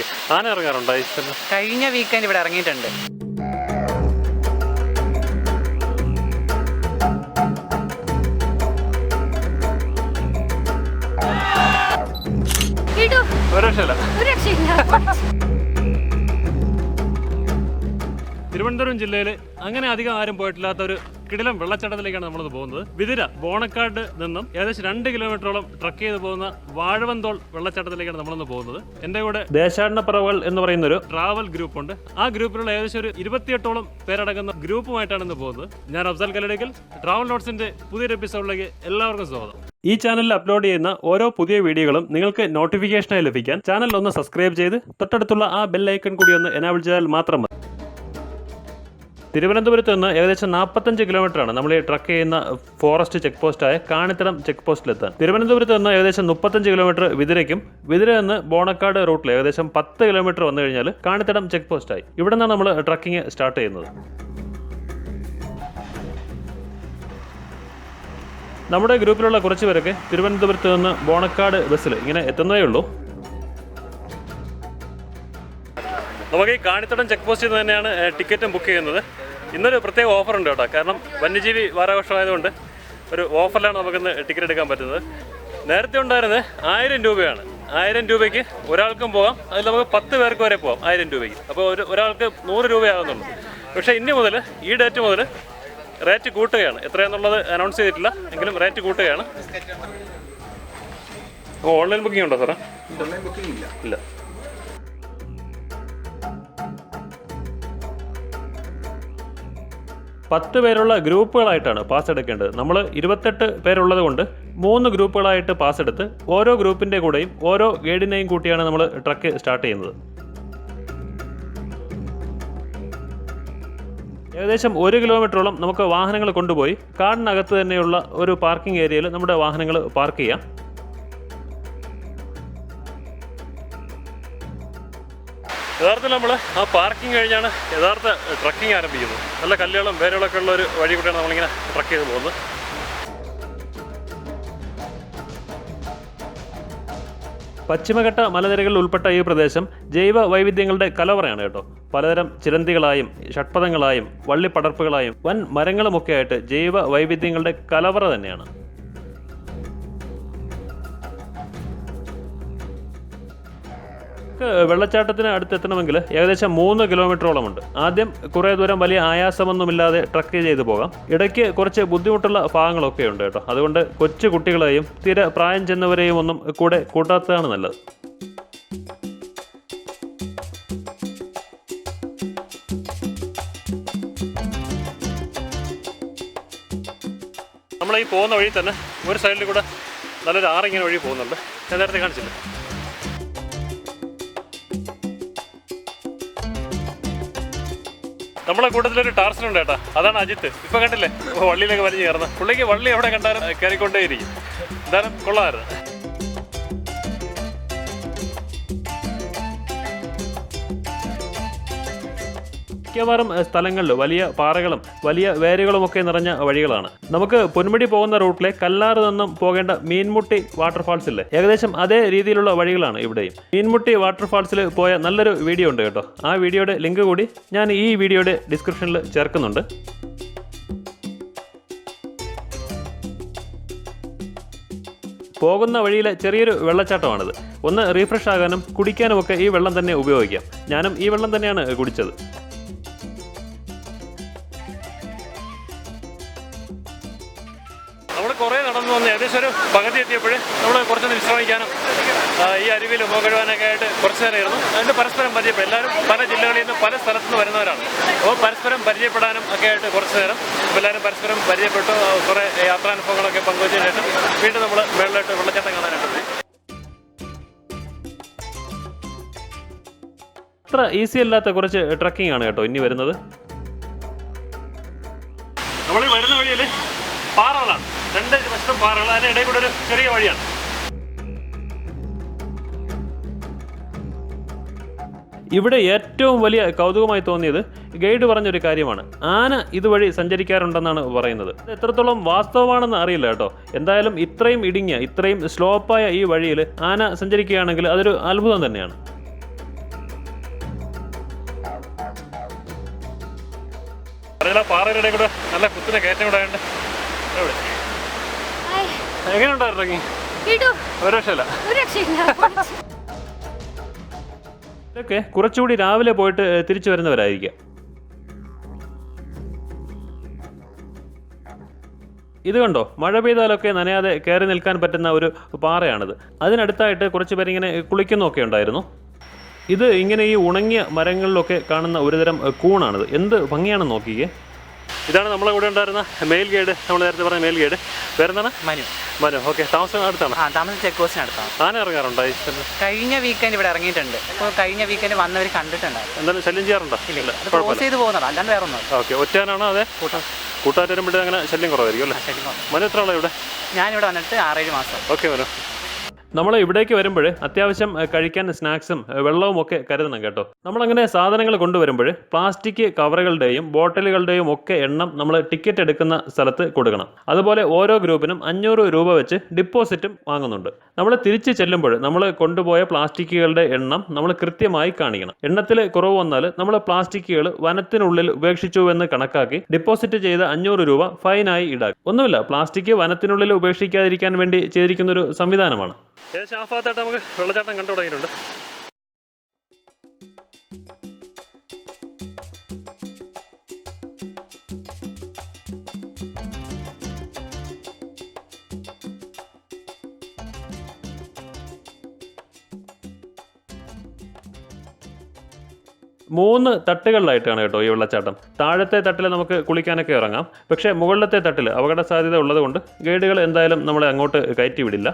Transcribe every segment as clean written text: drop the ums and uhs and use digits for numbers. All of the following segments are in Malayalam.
ഓക്കെ. ആന ഇറങ്ങാറുണ്ടോ? കഴിഞ്ഞ വീക്കെൻഡ് ഇവിടെ ഇറങ്ങിയിട്ടുണ്ട്. തിരുവനന്തപുരം ജില്ലയിൽ അങ്ങനെ അധികം ആരും പോയിട്ടില്ലാത്ത ഒരു കിടിലം വെള്ളച്ചാട്ടത്തിലേക്കാണ് നമ്മൾ പോകുന്നത്. വിതിര ബോണക്കാട് നിന്നും ഏകദേശം 2 കിലോമീറ്ററോളം ട്രക്ക് ചെയ്ത് പോകുന്ന വാഴവന്തോൾ വെള്ളച്ചാട്ടത്തിലേക്കാണ് നമ്മളൊന്ന് പോകുന്നത്. എൻ്റെ കൂടെ ദേശാടനപ്പറവുകൾ എന്ന് പറയുന്ന ഒരു ട്രാവൽ ഗ്രൂപ്പ് ഉണ്ട്. ആ ഗ്രൂപ്പിലുള്ള ഏകദേശം ഒരു 28ഓളം പേരടങ്ങുന്ന ഗ്രൂപ്പുമായിട്ടാണ് ഇന്ന് പോകുന്നത്. ഞാൻ അഫ്സൽ കല്ലടിക്കൽ. ട്രാവൽ നോട്ട്സിന്റെ പുതിയൊരു എപ്പിസോഡിലേക്ക് എല്ലാവർക്കും സ്വാഗതം. ഈ ചാനലിൽ അപ്ലോഡ് ചെയ്യുന്ന ഓരോ പുതിയ വീഡിയോകളും നിങ്ങൾക്ക് നോട്ടിഫിക്കേഷനായി ലഭിക്കാൻ ചാനൽ ഒന്ന് സബ്സ്ക്രൈബ് ചെയ്ത് തൊട്ടടുത്തുള്ള ആ ബെൽ ഐക്കൺ കൂടി ഒന്ന് എനാബിൾ ചെയ്താൽ മാത്രം മതി. തിരുവനന്തപുരത്ത് നിന്ന് ഏകദേശം 45 കിലോമീറ്ററാണ് നമ്മൾ ഈ ട്രക്ക് ചെയ്യുന്ന ഫോറസ്റ്റ് ചെക്ക് പോസ്റ്റായ കാണിത്തടം ചെക്ക് പോസ്റ്റിലെത്താൻ. തിരുവനന്തപുരത്ത് നിന്ന് ഏകദേശം 35 കിലോമീറ്റർ വിതിരയ്ക്കും, വിതിര നിന്ന് ബോണക്കാട് റൂട്ടിൽ ഏകദേശം 10 കിലോമീറ്റർ വന്നു കഴിഞ്ഞാൽ കാണിത്തടം ചെക്ക് പോസ്റ്റായി. ഇവിടെ നിന്നാണ് നമ്മൾ ട്രക്കിങ് സ്റ്റാർട്ട് ചെയ്യുന്നത്. നമ്മുടെ ഗ്രൂപ്പിലുള്ള കുറച്ച് പേരൊക്കെ തിരുവനന്തപുരത്ത് നിന്ന് ബോണക്കാട് ബസ്സിൽ ഇങ്ങനെ എത്തുന്നതേ ഉള്ളൂ. നമുക്ക് ഈ കാണിത്തടം ചെക്ക് പോസ്റ്റിൽ നിന്ന് തന്നെയാണ് ടിക്കറ്റും ബുക്ക് ചെയ്യുന്നത്. ഇന്നൊരു പ്രത്യേക ഓഫർ ഉണ്ട് കേട്ടോ. കാരണം വന്യജീവി വാരാഘോഷമായതുകൊണ്ട് ഒരു ഓഫറിലാണ് നമുക്കിന്ന് ടിക്കറ്റ് എടുക്കാൻ പറ്റുന്നത്. നേരത്തെ ഉണ്ടായിരുന്നത് 1000 രൂപയാണ്. 1000 രൂപയ്ക്ക് ഒരാൾക്കും പോകാം. അതിൽ നമുക്ക് 10 പേർക്ക് വരെ പോകാം 1000 രൂപയ്ക്ക്. അപ്പോൾ ഒരാൾക്ക് 100 രൂപയാകുന്നുള്ളൂ. പക്ഷേ ഇനി മുതൽ, ഈ ഡേറ്റ് മുതൽ റേറ്റ് കൂട്ടുകയാണ്. എത്രയാണെന്നുള്ളത് അനൗൺസ് ചെയ്തിട്ടില്ല, എങ്കിലും റേറ്റ് കൂട്ടുകയാണ്. അപ്പോൾ ഓൺലൈൻ ബുക്കിംഗ് ഉണ്ടോ സാറേ? ഓൺലൈൻ ബുക്കിംഗ് ഇല്ല. 10 പേരുള്ള ഗ്രൂപ്പുകളായിട്ടാണ് പാസ് എടുക്കേണ്ടത്. നമ്മൾ 28 പേരുള്ളത് കൊണ്ട് 3 ഗ്രൂപ്പുകളായിട്ട് പാസ് എടുത്ത് ഓരോ ഗ്രൂപ്പിൻ്റെ കൂടെയും ഓരോ ഗൈഡിനെയും കൂട്ടിയാണ് നമ്മൾ ട്രക്ക് സ്റ്റാർട്ട് ചെയ്യുന്നത്. ഏകദേശം 1 കിലോമീറ്ററോളം നമുക്ക് വാഹനങ്ങൾ കൊണ്ടുപോയി കാടിനകത്ത് തന്നെയുള്ള ഒരു പാർക്കിംഗ് ഏരിയയിൽ നമ്മുടെ വാഹനങ്ങൾ പാർക്ക് ചെയ്യാം. യഥാർത്ഥത്തിൽ നമ്മൾ ആ പാർക്കിംഗ് കഴിഞ്ഞാണ് യഥാർത്ഥ ട്രക്കിംഗ് ആരംഭിക്കുന്നത്. നല്ല കല്ലുകളും വേരുകളൊക്കെ ഉള്ള ഒരു വഴി കൂടെയാണ് നമ്മളിങ്ങനെ ട്രക്ക് ചെയ്ത് പോകുന്നത്. പശ്ചിമഘട്ട മലനിരകളിൽ ഉൾപ്പെട്ട ഈ പ്രദേശം ജൈവ വൈവിധ്യങ്ങളുടെ കലവറയാണ് കേട്ടോ. പലതരം ചിലന്തികളായും ഷഡ്പദങ്ങളായും വള്ളിപ്പടർപ്പുകളായും വൻ മരങ്ങളുമൊക്കെ ആയിട്ട് ജൈവ വൈവിധ്യങ്ങളുടെ കലവറ തന്നെയാണ്. വെള്ളച്ചാട്ടത്തിന് അടുത്തെത്തണമെങ്കിൽ ഏകദേശം 3 കിലോമീറ്ററോളം ഉണ്ട്. ആദ്യം കുറേ ദൂരം വലിയ ആയാസമൊന്നുമില്ലാതെ ട്രക്ക് ചെയ്ത് പോകാം. ഇടയ്ക്ക് കുറച്ച് ബുദ്ധിമുട്ടുള്ള ഭാഗങ്ങളൊക്കെ ഉണ്ട് കേട്ടോ. അതുകൊണ്ട് കൊച്ചു കുട്ടികളെയും തീരെ പ്രായം ചെന്നവരെയും ഒന്നും കൂടെ കൂട്ടാത്തതാണ് നല്ലത്. നമ്മൾ ഈ പോകുന്ന വഴി തന്നെ ഒരു സൈഡിൽ കൂടെ നല്ലൊരു ആറിങ്ങനെ വഴി പോകുന്നുണ്ട്. ഞാൻ നേരത്തെ കാണിച്ചില്ല. നമ്മളെ കൂട്ടത്തിലൊരു ടാർസനുണ്ട് കേട്ടോ. അതാണ് അജിത്ത്. ഇപ്പം കണ്ടില്ലേ വള്ളിയിലൊക്കെ വലിഞ്ഞ് കയറുന്നത്. പുള്ളിക്ക് വള്ളി എവിടെ കണ്ടാലും കയറിക്കൊണ്ടേയിരിക്കും. എന്തായാലും കൊള്ളാമായിരുന്നു. മിക്കവാറും സ്ഥലങ്ങളിൽ വലിയ പാറകളും വലിയ വേരുകളുമൊക്കെ നിറഞ്ഞ വഴികളാണ്. നമുക്ക് പൊന്മുടി പോകുന്ന റൂട്ടിലെ കല്ലാറ് നിന്നും പോകേണ്ട മീൻമുട്ടി വാട്ടർഫാൾസ് ഇല്ലേ, ഏകദേശം അതേ രീതിയിലുള്ള വഴികളാണ് ഇവിടെയും. മീൻമുട്ടി വാട്ടർഫാൾസിൽ പോയ നല്ലൊരു വീഡിയോ ഉണ്ട് കേട്ടോ. ആ വീഡിയോയുടെ ലിങ്ക് കൂടി ഞാൻ ഈ വീഡിയോയുടെ ഡിസ്ക്രിപ്ഷനിൽ ചേർക്കുന്നുണ്ട്. പോകുന്ന വഴിയിലെ ചെറിയൊരു വെള്ളച്ചാട്ടമാണിത്. ഒന്ന് റീഫ്രഷ് ആകാനും കുടിക്കാനുമൊക്കെ ഈ വെള്ളം തന്നെ ഉപയോഗിക്കാം. ഞാനും ഈ വെള്ളം തന്നെയാണ് കുടിച്ചത്. നമ്മൾ കുറേ നടന്നു വന്ന് ഏകദേശം ഒരു പകുതി എത്തിയപ്പോൾ നമ്മൾ കുറച്ചൊന്ന് വിശ്രമിക്കാനും ഈ അരുവിയിൽ മുഖം കഴുകാനൊക്കെ ആയിട്ട് കുറച്ച് നേരം ഇരുന്നു. അതിൻ്റെ പരസ്പരം പരിചയപ്പെടും. എല്ലാവരും പല ജില്ലകളിൽ നിന്ന് പല സ്ഥലത്തു നിന്ന് വരുന്നവരാണ്. അപ്പോൾ പരസ്പരം പരിചയപ്പെടാനും ഒക്കെ ആയിട്ട് കുറച്ച് നേരം എല്ലാവരും പരസ്പരം പരിചയപ്പെട്ടു. കുറേ യാത്രാനുഭവങ്ങളൊക്കെ പങ്കുവച്ചതിന് ശേഷം വീണ്ടും നമ്മൾ മേളിലോട്ട് വെള്ളച്ചാട്ടം കാണാനായിട്ട് പോയി. അത്ര ഈസി അല്ലാത്ത കുറച്ച് ട്രക്കിംഗ് ആണ് കേട്ടോ ഇനി വരുന്നത്. നമ്മൾ ഈ വരുന്ന വഴിയിൽ പാറകളാണ്, 2 വശത്തും പാറകൾ. അതിൻ്റെ ഇടയിൽ കൂടെ ഒരു ചെറിയ വഴിയാണ്. ഇവിടെ ഏറ്റവും വലിയ കൗതുകമായി തോന്നിയത് ഗൈഡ് പറഞ്ഞൊരു കാര്യമാണ്. ആന ഇതുവഴി സഞ്ചരിക്കാറുണ്ടെന്നാണ് പറയുന്നത്. എത്രത്തോളം വാസ്തവമാണെന്ന് അറിയില്ല കേട്ടോ. എന്തായാലും ഇത്രയും ഇടുങ്ങിയ, ഇത്രയും സ്ലോപ്പായ ഈ വഴിയിൽ ആന സഞ്ചരിക്കുകയാണെങ്കിൽ അതൊരു അത്ഭുതം തന്നെയാണ്. അറിയില്ല, പാറയുടെ കൂടെ നല്ല കുത്തിനെ കയറ്റം കൂടെ ഉണ്ട്. എവിടെ എങ്ങനെയുണ്ടായിരുന്നു ഇറങ്ങി? ഒരു രക്ഷയില്ല. ഇതൊക്കെ കുറച്ചുകൂടി രാവിലെ പോയിട്ട് തിരിച്ചു വരുന്നവരായിരിക്കാം. ഇത് കണ്ടോ, മഴ പെയ്താലൊക്കെ നനയാതെ കയറി നിൽക്കാൻ പറ്റുന്ന ഒരു പാറയാണിത്. അതിനടുത്തായിട്ട് കുറച്ച് പേരിങ്ങനെ കുളിക്കുന്നൊക്കെ ഉണ്ടായിരുന്നു. ഇത് ഇങ്ങനെ ഈ ഉണങ്ങിയ മരങ്ങളിലൊക്കെ കാണുന്ന ഒരുതരം കൂണാണിത്. എന്ത് ഭംഗിയാണെന്ന് നോക്കിയേ. ഇതാണ് നമ്മളെ കൂടെ ഉണ്ടായിരുന്ന മെയിൽ ഗൈഡ്, നമ്മൾ നേരത്തെ പറഞ്ഞ മെയിൽ ഗൈഡ്. പേരെന്താണ്? മനു. മനു, ഓക്കെ. താമസം അടുത്താണ്? താമസം ചെക്ക് പോസ്റ്റിനടുത്താണ്. ആന ഇറങ്ങാറുണ്ടോ? കഴിഞ്ഞ വീക്കെൻഡ് ഇവിടെ ഇറങ്ങിയിട്ടുണ്ട്. അപ്പോൾ കഴിഞ്ഞ വീക്കെൻഡ് വന്നവർ കണ്ടിട്ടുണ്ടായിരുന്നു. എന്തായാലും ശല്യം ചെയ്യാറുണ്ടോ? ഇല്ല, ക്രോസ് ചെയ്ത് പോകുന്നതാണ്, അല്ലാണ്ട് വേറെ ഒന്നും. ഓക്കെ. ഒറ്റയാനാണോ? അതെ, കൂട്ടുകാർ വരുമ്പോഴേ അങ്ങനെ ശല്യം കുറവായിരിക്കും അല്ലേ? മനു എത്ര ആളോ ഇവിടെ? ഞാനിവിടെ വന്നിട്ട് 6-7 മാസം. ഓക്കെ മനു. നമ്മൾ ഇവിടേക്ക് വരുമ്പോൾ അത്യാവശ്യം കഴിക്കാൻ സ്നാക്സും വെള്ളവും ഒക്കെ കരുതണം കേട്ടോ. നമ്മളങ്ങനെ സാധനങ്ങൾ കൊണ്ടുവരുമ്പോൾ പ്ലാസ്റ്റിക് കവറുകളുടെയും ബോട്ടിലുകളുടെയും ഒക്കെ എണ്ണം നമ്മൾ ടിക്കറ്റ് എടുക്കുന്ന സ്ഥലത്ത് കൊടുക്കണം. അതുപോലെ ഓരോ ഗ്രൂപ്പിനും 500 രൂപ വെച്ച് ഡിപ്പോസിറ്റും വാങ്ങുന്നുണ്ട്. നമ്മൾ തിരിച്ച് ചെല്ലുമ്പോൾ നമ്മൾ കൊണ്ടുപോയ പ്ലാസ്റ്റിക്കുകളുടെ എണ്ണം നമ്മൾ കൃത്യമായി കാണിക്കണം. എണ്ണത്തിൽ കുറവ് വന്നാൽ നമ്മൾ പ്ലാസ്റ്റിക്കുകൾ വനത്തിനുള്ളിൽ ഉപേക്ഷിച്ചു എന്ന് കണക്കാക്കി ഡിപ്പോസിറ്റ് ചെയ്ത 500 രൂപ ഫൈനായി ഈടാക്കും. ഒന്നുമില്ല, പ്ലാസ്റ്റിക് വനത്തിനുള്ളിൽ ഉപേക്ഷിക്കാതിരിക്കാൻ വേണ്ടി ചെയ്തിരിക്കുന്ന ഒരു സംവിധാനമാണ്. ഏകദേശം ആ ഭാഗത്തായിട്ട് നമുക്ക് വെള്ളച്ചാട്ടം കണ്ടു തുടങ്ങിയിട്ടുണ്ട്. മൂന്ന് തട്ടുകളിലായിട്ടാണ് കേട്ടോ ഈ വെള്ളച്ചാട്ടം. താഴത്തെ തട്ടിൽ നമുക്ക് കുളിക്കാനൊക്കെ ഇറങ്ങാം. പക്ഷേ മുകളിലത്തെ തട്ടിൽ അപകട സാധ്യത ഉള്ളതുകൊണ്ട് ഗൈഡുകൾ എന്തായാലും നമ്മളെ അങ്ങോട്ട് കയറ്റി വിടില്ല.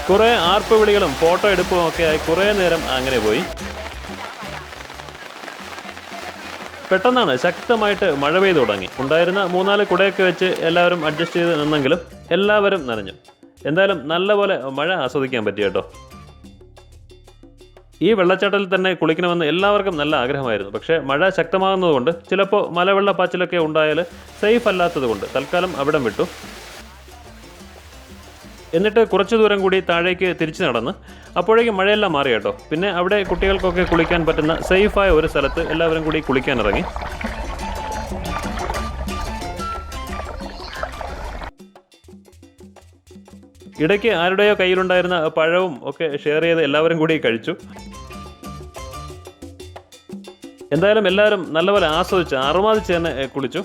കുറേ ആർപ്പ് വിളികളും ഫോട്ടോ എടുപ്പും ഒക്കെ ആയി കുറേ നേരം അങ്ങനെ പോയി. പെട്ടെന്നാണ് ശക്തമായിട്ട് മഴ പെയ്തു തുടങ്ങി. ഉണ്ടായിരുന്ന 3-4 കുടയൊക്കെ വെച്ച് എല്ലാവരും അഡ്ജസ്റ്റ് ചെയ്ത് നിന്നെങ്കിലും എല്ലാവരും നനഞ്ഞു. എന്തായാലും നല്ലപോലെ മഴ ആസ്വദിക്കാൻ പറ്റി കേട്ടോ. ഈ വെള്ളച്ചാട്ടത്തിൽ തന്നെ കുളിക്കണമെന്ന് എല്ലാവർക്കും നല്ല ആഗ്രഹമായിരുന്നു. പക്ഷേ മഴ ശക്തമാകുന്നതുകൊണ്ട് ചിലപ്പോൾ മലവെള്ളപ്പാച്ചിലൊക്കെ ഉണ്ടായാൽ സേഫ് അല്ലാത്തത് കൊണ്ട് തൽക്കാലം അവിടം വിട്ടു. എന്നിട്ട് കുറച്ച് ദൂരം കൂടി താഴേക്ക് തിരിച്ചു നടന്ന് അപ്പോഴേക്കും മഴയെല്ലാം മാറി കേട്ടോ. പിന്നെ അവിടെ കുട്ടികൾക്കൊക്കെ കുളിക്കാൻ പറ്റുന്ന സേഫായ ഒരു സ്ഥലത്ത് എല്ലാവരും കൂടി കുളിക്കാൻ ഇറങ്ങി. ഇടയ്ക്ക് ആരുടെയോ കയ്യിലുണ്ടായിരുന്ന പഴവും ഒക്കെ ഷെയർ ചെയ്ത് എല്ലാവരും കൂടി കഴിച്ചു. എന്തായാലും എല്ലാവരും നല്ലപോലെ ആസ്വദിച്ച് അറുമാദിച്ച് തന്നെ കുളിച്ചു.